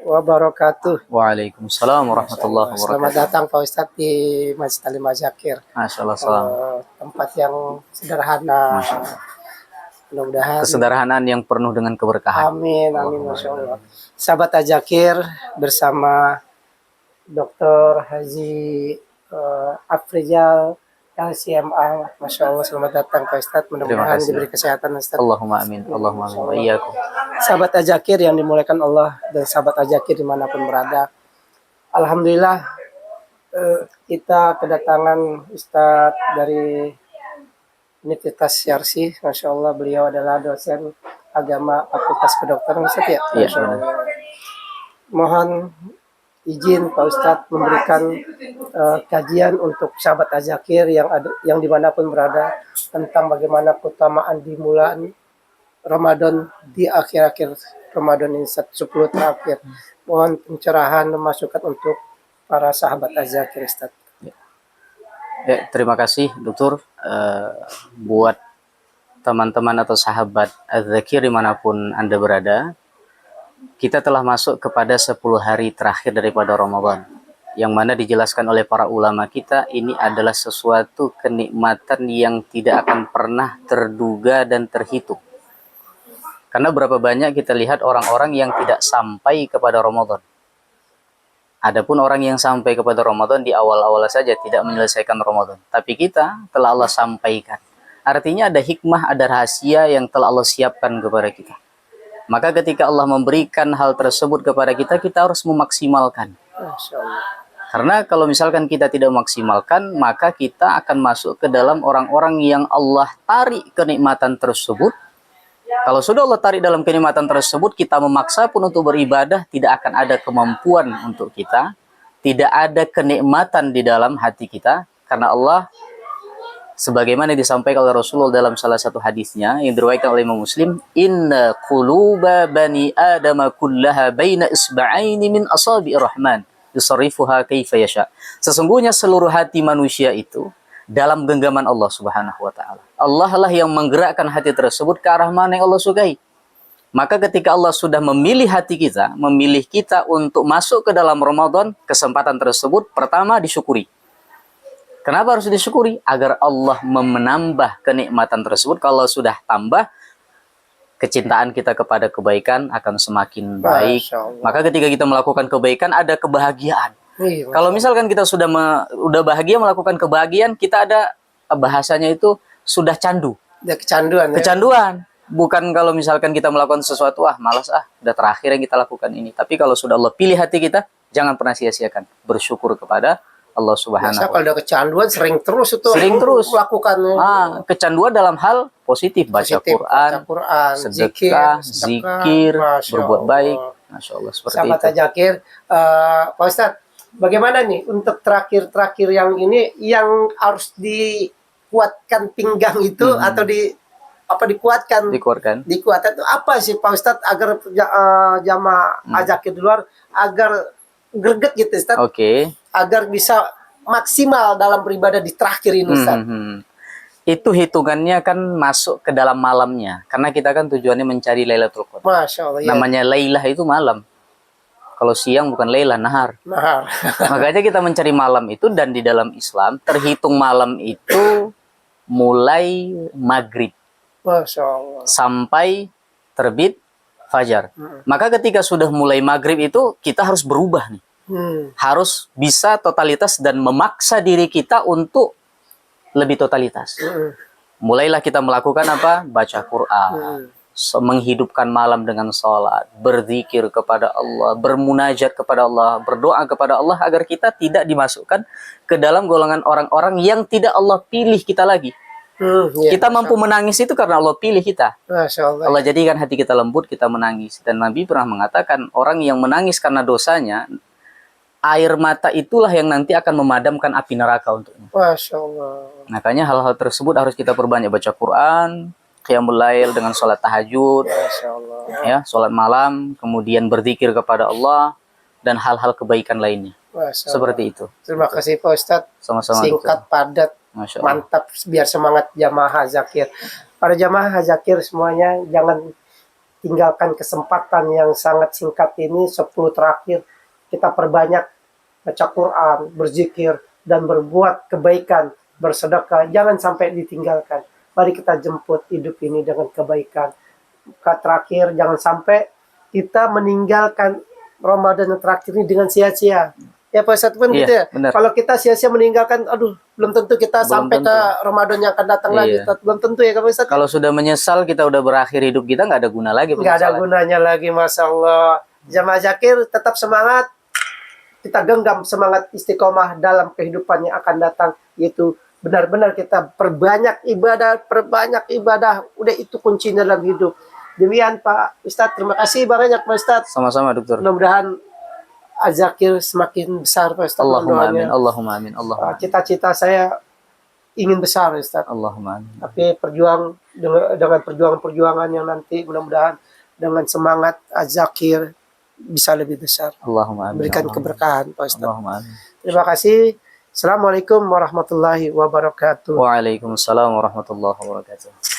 wabarakatuh. Waalaikumsalam warahmatullahi Selamat wabarakatuh. datang Pak Ustadz di Masjid Alim Zakir. Masya Allah, salam. Tempat yang sederhana. Masya Allah. Mudah-mudahan. Kesederhanaan yang penuh dengan keberkahan. Amin, amin, Masya Allah. Sahabat Zakir bersama Dr. Haji Afrizal LCMA. Masya Allah, selamat datang Pak Ustadz. Mudah-mudahan diberi kesehatan Ustadz. Allahumma amin. Allahumma amin. Wa iyyakum. Sahabat Zakir yang dimuliakan Allah dan sahabat Zakir dimanapun berada. Alhamdulillah kita kedatangan Ustadz dari Universitas Syarsi. Masya Allah, beliau adalah dosen agama Fakultas Kedokteran Ustadz ya. Masya Allah. Mohon izin Pak Ustadz memberikan kajian untuk sahabat Zakir yang dimanapun berada tentang bagaimana keutamaan di bulan Ramadan, di akhir-akhir Ramadan ini 10 terakhir. Mohon pencerahan masukan untuk para sahabat Zakir Ustaz. Ya, terima kasih Dokter. Buat teman-teman atau sahabat Zakir dimanapun Anda berada, kita telah masuk kepada 10 hari terakhir daripada Ramadan, yang mana dijelaskan oleh para ulama kita ini adalah sesuatu kenikmatan yang tidak akan pernah terduga dan terhitung. Karena berapa banyak kita lihat orang-orang yang tidak sampai kepada Ramadan. Adapun orang yang sampai kepada Ramadan di awal-awal saja tidak menyelesaikan Ramadan. Tapi kita telah Allah sampaikan. Artinya ada hikmah, ada rahasia yang telah Allah siapkan kepada kita. Maka ketika Allah memberikan hal tersebut kepada kita, kita harus memaksimalkan. Karena kalau misalkan kita tidak memaksimalkan, maka kita akan masuk ke dalam orang-orang yang Allah tarik kenikmatan tersebut. Kalau sudah Allah tarik dalam kenikmatan tersebut, kita memaksa pun untuk beribadah, tidak akan ada kemampuan untuk kita. Tidak ada kenikmatan di dalam hati kita. Karena Allah, sebagaimana disampaikan oleh Rasulullah dalam salah satu hadisnya, yang diriwayatkan oleh Imam Muslim, Inna quluba bani adama kullaha baina isba'aini min asabi'ir rahman, yusarrifuha kaifa yasha. Sesungguhnya seluruh hati manusia itu dalam genggaman Allah Subhanahu wa taala. Allah lah yang menggerakkan hati tersebut ke arah mana yang Allah sukai. Maka ketika Allah sudah memilih hati kita, memilih kita untuk masuk ke dalam Ramadan, kesempatan tersebut pertama disyukuri. Kenapa harus disyukuri? Agar Allah menambah kenikmatan tersebut. Kalau sudah tambah, kecintaan kita kepada kebaikan akan semakin baik. Maka ketika kita melakukan kebaikan, ada kebahagiaan. Kalau misalkan kita sudah bahagia melakukan kebahagiaan, kita ada bahasanya itu sudah candu. Ya, kecanduan. Kecanduan. Bukan kalau misalkan kita melakukan sesuatu, malas udah terakhir yang kita lakukan ini. Tapi kalau sudah Allah pilih hati kita, jangan pernah sia-siakan. Bersyukur kepada Allah Subhanahu wa taala. Kalau udah kecanduan sering terus itu melakukannya. Kecanduan dalam hal positif, baca Quran, sedekah, zikir, berbuat baik. Masya Allah, seperti sahabat itu. Zakir, Pak Ustadz, bagaimana nih untuk terakhir yang ini yang harus dikuatkan pinggang itu atau dikuatkan itu apa sih Pak Ustadz agar jamaah Zakir di luar agar greget gitu Ustadz? Agar bisa maksimal dalam beribadah di terakhir ini Ustadz. Itu hitungannya kan masuk ke dalam malamnya, karena kita kan tujuannya mencari Lailatul Qadar. Masya Allah, ya. Namanya Lailah itu malam. Kalau siang bukan Lailah, nahar. Makanya kita mencari malam itu, dan di dalam Islam terhitung malam itu mulai maghrib. Masya Allah. Sampai terbit fajar. Maka ketika sudah mulai maghrib itu kita harus berubah nih. Harus bisa totalitas dan memaksa diri kita untuk lebih totalitas. Mulailah kita melakukan apa? Baca Quran, menghidupkan malam dengan sholat, berzikir kepada Allah, bermunajat kepada Allah, berdoa kepada Allah agar kita tidak dimasukkan ke dalam golongan orang-orang yang tidak Allah pilih kita lagi. Kita mampu menangis itu karena Allah pilih kita. Allah jadikan hati kita lembut, kita menangis. Dan Nabi pernah mengatakan orang yang menangis karena dosanya, air mata itulah yang nanti akan memadamkan api neraka untuknya. Masya Allah. Makanya hal-hal tersebut harus kita perbanyak, baca Quran, qiyamul lail dengan sholat tahajud, ya, sholat malam, kemudian berzikir kepada Allah, dan hal-hal kebaikan lainnya. Seperti itu. Terima kasih Pak Ustadz. Sama-sama. Singkat, padat, mantap, biar semangat jamaah Zakir. Para jamaah Zakir semuanya, jangan tinggalkan kesempatan yang sangat singkat ini 10 terakhir kita perbanyak baca Quran, berzikir dan berbuat kebaikan, bersedekah, jangan sampai ditinggalkan. Mari kita jemput hidup ini dengan kebaikan. Terakhir, jangan sampai kita meninggalkan Ramadan yang terakhir ini dengan sia-sia. Ya Pak Ustadz pun Iya, gitu ya. benar. Kalau kita sia-sia meninggalkan, aduh, belum tentu kita Belum sampai tentu. ke Ramadan yang akan datang lagi. Iya. Ustadz. Belum tentu ya Pak Ustadz. Kalau sudah menyesal kita udah berakhir hidup kita, nggak ada guna lagi Nggak ada penyesalan. gunanya lagi, Masya Allah. Jamaah Zakir tetap semangat. Kita genggam semangat istiqomah dalam kehidupan yang akan datang, yaitu benar-benar kita perbanyak ibadah, udah itu kuncinya dalam hidup. Demikian Pak Ustadz, terima kasih banyak Pak Ustadz. Sama-sama dokter. Mudah-mudahan Az-Zakir semakin besar Pak Ustadz. Allahumma doanya. amin, Allahumma amin, Allahumma amin. Cita-cita saya ingin besar Ustadz. Allahumma amin. Tapi dengan perjuangan-perjuangan yang nanti mudah-mudahan dengan semangat Az-Zakir bisa lebih besar. Allahumma amin. Berikan Allahumma keberkahan Pak Ustadz. Allahumma amin. Terima kasih. Assalamualaikum warahmatullahi wabarakatuh. Waalaikumsalam warahmatullahi wabarakatuh.